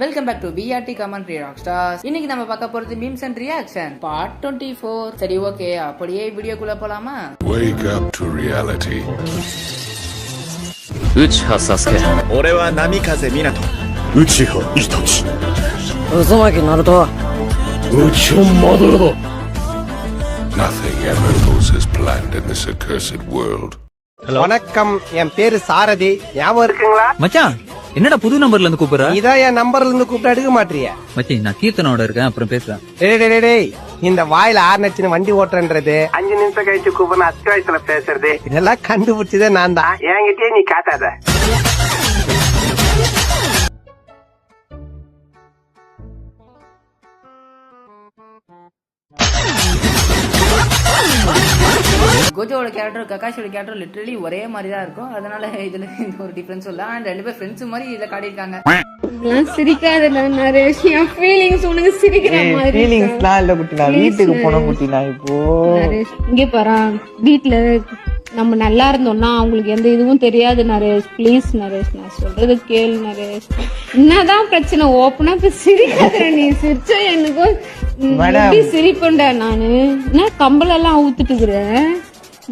Welcome back to BRT Commentary Rockstars. இன்னைக்கு நம்ம பார்க்க போறது மீம்ஸ் அண்ட் ரியாக்ஷன் பார்ட் 24. சரி ஓகே, அப்படியே வீடியோக்குள்ள போலாமா? Wake up to reality. Uchiha Sasuke. 俺は波風湊。Uchiha Itachi. Uzumaki Naruto. Uchiha Madara. Nothing ever goes as planned in this accursed world. வணக்கம், என் பேரு சாரதி. ஞாபகம் இருக்குங்களா? மச்சான், என்னடா புது நம்பர்ல இருந்து கூப்பிடுற? இதான் என் நம்பர்ல இருந்து கூப்பிட்டு எடுக்க மாட்டிய. மச்சான், நான் கீர்த்தனோட இருக்கேன், அப்புறம் பேசுறேன். டேய், இந்த வாயில ஆர்னச்சுன்னு வண்டி ஓட்டுறன்றது 5 நிமிஷம் கழிச்சு கூப்பிட அத்தியாவசியத்துல பேசுறது இதெல்லாம் கண்டுபிடிச்சதே நான் தான். என்கிட்டயே நீ காட்டாத. கோஜோட கேரக்டர் ககாஷோட கேரக்டர் லிட்டரலி ஒரே மாதிரி தான் இருக்கும். அதனால இதுல இந்த ஒரு டிஃபரன்ஸ் இல்ல. அண்ட் ரெண்டு பேர் ஃப்ரெண்ட்ஸ் மாதிரி இதுல காட்டியிருக்காங்க. சிரிக்காத நரேஷ், என் ஃபீலிங்ஸ் உனக்கு சிரிக்கிற மாதிரி. ஃபீலிங்ஸ்லாம் இல்ல குட்டி, நான் வீட்டுக்கு போன குட்டி. நான் இப்போ நரேஷ் இங்கே பாரு, வீட்ல நம்ம நல்லா இருந்தோம்னா அவங்களுக்கு எந்த இதுவும் தெரியாது நரேஷ். ப்ளீஸ் நரேஷ், நான் சொல்றது கேளு நரேஷ். என்னதான் பிரச்சனை? ஓப்பனா இப்ப சிரிக்காத. நீ சிரிச்சா எனக்கும் சிரிப்பண்டா. நானு என்ன கம்பளெல்லாம் ஊத்துட்டுக்கிறேன்,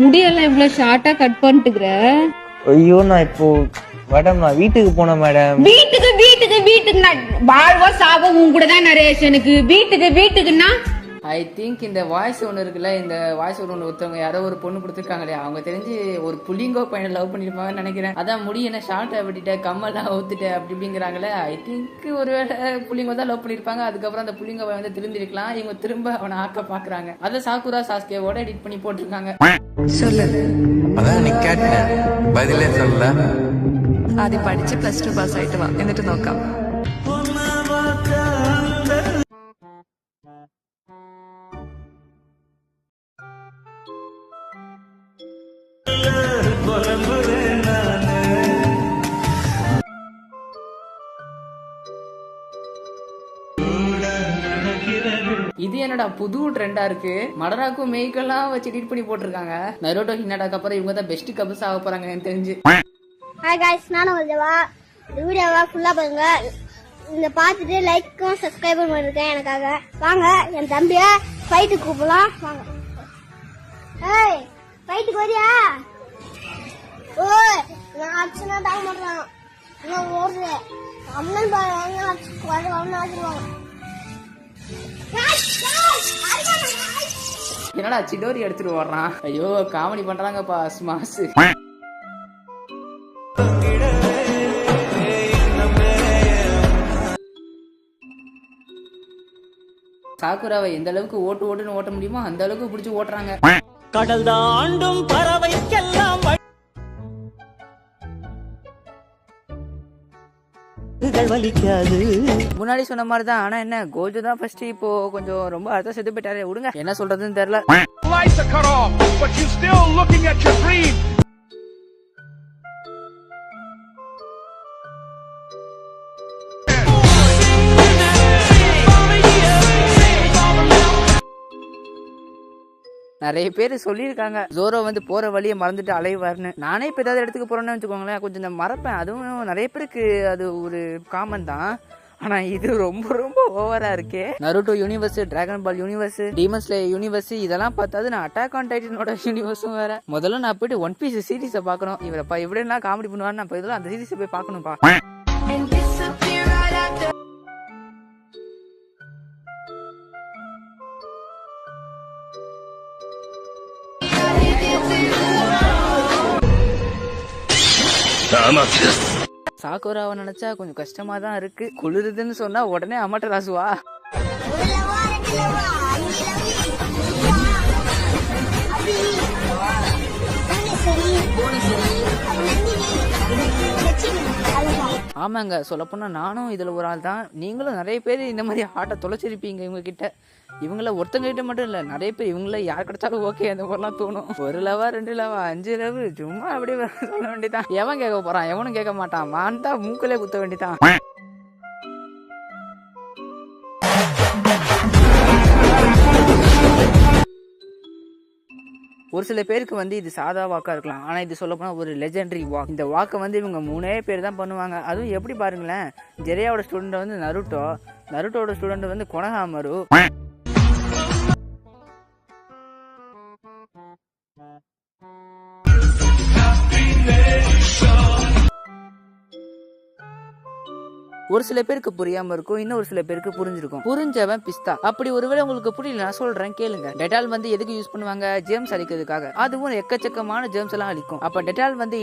முடியெல்லாம் இவ்வளவு ஷார்ட்டா கட் பண்ணிட்டுக்கிறேன். ஐயோ, நான் இப்போ மேடம் நான் வீட்டுக்கு போனேன் மேடம். வீட்டுக்கு வாழ்வோ சாவோ உன் கூட தான் நரேஷ். எனக்கு வீட்டுக்குன்னா ஐ திங்க் இந்த வாய்ஸ் ஒன்று இருக்குல்ல, இந்த வாய்ஸ் ஒன்று ஒருத்தவங்க யாரோ ஒரு பொண்ணு கொடுத்துருக்காங்களே, அவங்க தெரிஞ்சு ஒரு புள்ளிங்கோ பையனை லவ் பண்ணிருப்பாங்கன்னு நினைக்கிறேன். அதான் முடி என்ன ஷார்ட்டை விட்டுட்ட, கம்மெல்லாம் ஊத்துட்ட அப்படி அப்படிங்கிறாங்களே. ஐ திங்க் ஒருவேளை புள்ளிங்கோ தான் லவ் பண்ணிருப்பாங்க. அதுக்கப்புறம் அந்த புள்ளிங்கோ வந்து திருந்திருக்கலாம். இவங்க திரும்ப அவனை ஆக்க பாக்குறாங்க. அதை சாக்குரா சாஸ்கேவோட எடிட் பண்ணி போட்டிருக்காங்க. சொல்லு, അതാണ് നീ കേട്ടേ பதிலே சொல்ல. ആദ്യം പഠിച്ച് +2 പാസ്സായിട്ട് വാ, എന്നിട്ട് നോക്കാം. இது என்னடா புது ட்ரெண்டா இருக்கு. மடராக்கும் மெய்க்கெல்லாம் வச்சு எடிட் பண்ணி போட்டிருக்காங்க. நரோட்டோ ஹினாடாக்கு அப்புறம் இவங்க தான் பெஸ்ட் கபிள்ஸ் ஆக போறாங்க எனக்கு தெரிஞ்சு. ஹாய் गाइस, நானும் வந்தவா. இந்த வீடியோவை ஃபுல்லா பாருங்க. இந்த பார்த்துட்டு லைக்கும் சப்ஸ்கிரைபும் பண்ணிருக்கேன் எனக்காக. வாங்க என் தம்பிய ஃபைட்டுக்கு கூப்பிடலாம். வாங்க. ஏய், ஃபைட்டுக்கு வரியா? ஓய், நான் அடிச்சுனா தாங்க மாட்டேன். நான் ஓடுறேன். அம்மன் பாருங்க, அடிச்சுவாங்க. என்னடா சிடோரி எடுத்துட்டு வர்றான். ஐயோ, காமெடி பண்றாங்கப்பா ஸ்மாஸ். சாக்குராவை எந்த அளவுக்கு ஓட்டுன்னு ஓட்ட முடியுமோ அந்த அளவுக்கு பிடிச்சி ஓட்டுறாங்க. கடல் தாண்டும் பறவைக்கெல்லாம் வலிக்காது. முன்னாடி சொன்ன மாதிரி தான். ஆனா என்ன, கோஜு தான் ஃபர்ஸ்ட் இப்போ கொஞ்சம் ரொம்ப அர்த்தம் செத்து போயிட்டாரு. விடுங்க, என்ன சொல்றதுன்னு தெரியல. நிறைய பேர் சொல்லியிருக்காங்க ஜோரோ வந்து போற வழியை மறந்துட்டு அலைவாருன்னு. நானே இப்போ ஏதாவது இடத்துக்கு போறேன்னு வச்சுக்கோங்களேன், கொஞ்சம் இந்த மறப்பேன். அதுவும் நிறைய பேருக்கு அது ஒரு காமன் தான். ஆனா இது ரொம்ப ரொம்ப ஓவரா இருக்கே. நருட்டோ யூனிவர்ஸ், டிராகன் பால் யூனிவர்ஸ், டீமன் ஸ்லேயர் யூனிவர்ஸ் இதெல்லாம் பார்த்தாது நான் அட்டாக் ஆன் டைட்டனோட யூனிவர்ஸும் வேற. முதல்ல நான் போயிட்டு ஒன் பீஸ் சீரீஸை பார்க்கணும். இவரப்பா இப்படிலாம் காமெடி பண்ணுவாரு. நான் இதெல்லாம் அந்த சீரீஸை போய் பார்க்கணும்ப்பா. சாக்குராவை நினைச்சா கொஞ்சம் கஷ்டமா தான் இருக்கு. குளிருதுன்னு சொன்னா உடனே அமட்டராசுவா. ஆமாங்க, சொல்லப்போனா நானும் இதுல ஒரு ஆள் தான். நீங்களும் நிறைய பேர் இந்த மாதிரி ஆட்டை தொலைச்சிருப்பீங்க இவங்க கிட்ட. இவங்கள ஒருத்தங்க கிட்ட மட்டும் இல்ல, நிறைய பேர் இவங்கள யார் கிடைச்சாலும் ஓகே அந்த மாதிரிலாம் தோணும். 1 லவா 2 லவா 5 லவ் சும்மா அப்படியே சொல்ல வேண்டியதான். எவன் கேட்க போறான்? எவனும் கேட்க மாட்டான். மான் தான் மூக்கிலே குத்த வேண்டியதான். ஒரு சில பேருக்கு வந்து இது சாதா வாக்கா இருக்கலாம், ஆனா இது சொல்ல போனா ஒரு லெஜெண்டரி வாக். இந்த வாக்கை வந்து இவங்க 3 பேர் தான் பண்ணுவாங்க. அதுவும் எப்படி பாருங்களேன், ஜெரியாவோட ஸ்டூடெண்ட் வந்து நருட்டோட ஸ்டூடெண்ட் வந்து கொனஹாமரு. ஒரு சில பேருக்கு புரியாம இருக்கும், இன்னொரு சில பேருக்கு புரிஞ்சிருக்கும். புரிஞ்சவன் பிஸ்தா. அப்படி ஒருவேளை உங்களுக்கு புரியல நான் சொல்றேன் கேளுங்க. டெட்டால் வந்து எதுக்கு யூஸ் பண்ணுவாங்க? ஜெர்ம்ஸ் அழிக்கிறதுக்காக. அதுவும் எக்கச்சக்கமான ஜெர்ம்ஸ் எல்லாம் அழிக்கும். அப்ப டெட்டால் வந்து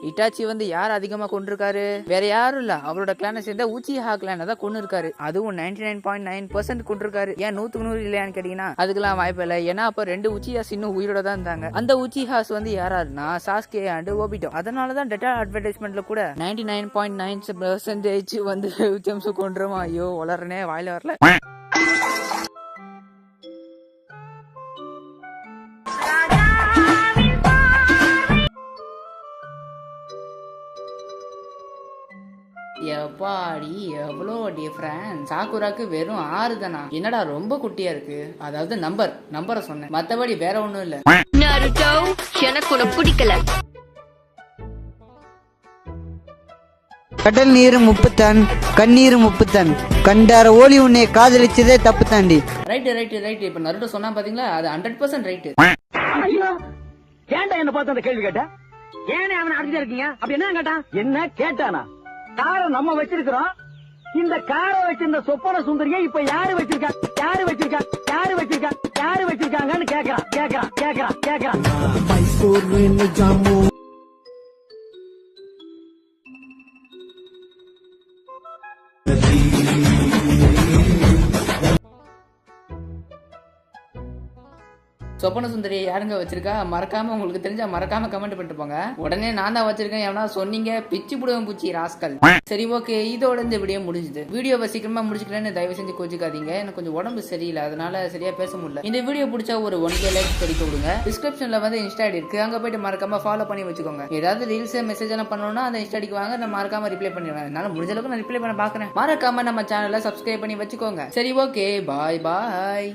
இட்டாச்சி வந்து யார் அதிகமா கொண்டிருக்காரு? வேற யாரும் இல்ல, அவரோட கிளானை சேர்ந்த உச்சிஹா கிளானை தான் கொண்டு இருக்காரு. அதுவும் 99.9% கொண்டிருக்காரு. ஏன் 100 இல்லையான்னு கேட்டீங்கன்னா அதுக்கெல்லாம் வாய்ப்பு இல்லை. ஏன்னா அப்ப 2 உச்சிஹாஸ் இன்னும் உயிரோட தான் இருந்தாங்க. அந்த உச்சிஹாஸ் வந்து யாராருன்னா சாஸ்கே அண்ட் ஓபிட்டோ. அதனாலதான் டெட்டால் அட்வர்டைஸ்மெண்ட்ல கூட 99.9% வந்து ஜெம்ஸ் கொண்டுருமா. ஐயோ வளரனே, வாயில வரல. எப்பாடி எவ்வளோ டிஃபரன்ஸ். சாக்குராக்கு வெறும் 6 தானா? என்னடா ரொம்ப குட்டியா இருக்கு. அதாவது நம்பரை சொன்னேன், மத்தபடி வேற ஒண்ணும் இல்ல. எனக்கு உனக்கு பிடிக்கல. கடல் நீர் 30 டன், கண்ணீர் 30 டன், கண்டார ஓலி உன்னை காதலிச்சதே தப்பு தாண்டி. ரைட். இப்ப நருட்டோ சொன்னா பாத்தீங்களா, அது 100% ரைட். ஏன்டா என்ன பார்த்து அந்த கேள்வி கேட்ட? ஏனே அவனை அடிச்சுட்டே இருக்கீங்க? அப்படி என்ன கேட்டான்? என்ன கேட்டானா? காரை நம்ம வச்சிருக்கிறோம். இந்த காரை வச்சிருந்த சொப்பன சுந்தரியை இப்ப யாரு வச்சிருக்காங்கன்னு கேக்குறான். சொப்பன சுந்தரியை யாருங்க வச்சிருக்கா? மறக்காம உங்களுக்கு தெரிஞ்சா மறக்காம கமெண்ட் பண்ணிட்டு போங்க. உடனே நான் தான் வச்சிருக்கேன் எவனா சொன்னீங்க பிச்சு புடுவேன் பூச்சி ராஸ்கல். சரி ஓகே, இதோட இந்த வீடியோ முடிஞ்சுது. வீடியோவை சீக்கிரமா முடிச்சுக்கிறேன்னு தயவு செஞ்சு கோச்சிக்காதீங்க. எனக்கு கொஞ்சம் உடம்பு சரியில்லை, அதனால சரியா பேச முடியல. இந்த வீடியோ பிடிச்சா ஒரு 1K லைக்ஸ் படிக்க விடுங்க. டிஸ்கிரிப்ஷன்ல வந்து இன்ஸ்டா ஐடி இருக்கு, அங்க போயிட்டு மறக்காம ஃபாலோ பண்ணி வச்சுக்கோங்க. ஏதாவது ரீல்ஸ் மெசேஜ் எல்லாம் பண்ணணும்னா அந்த இன்ஸ்டா ஐடிக்கு வாங்க, நான் மறக்காம ரிப்ளை பண்ணிடுவேன். அதனால முடிஞ்ச அளவுக்கு நான் ரிப்ளை பண்ண பாக்குறேன். மறக்காம நம்ம சேனலை சப்ஸ்கிரைப் பண்ணி வச்சுக்கோங்க. சரி ஓகே, பாய்.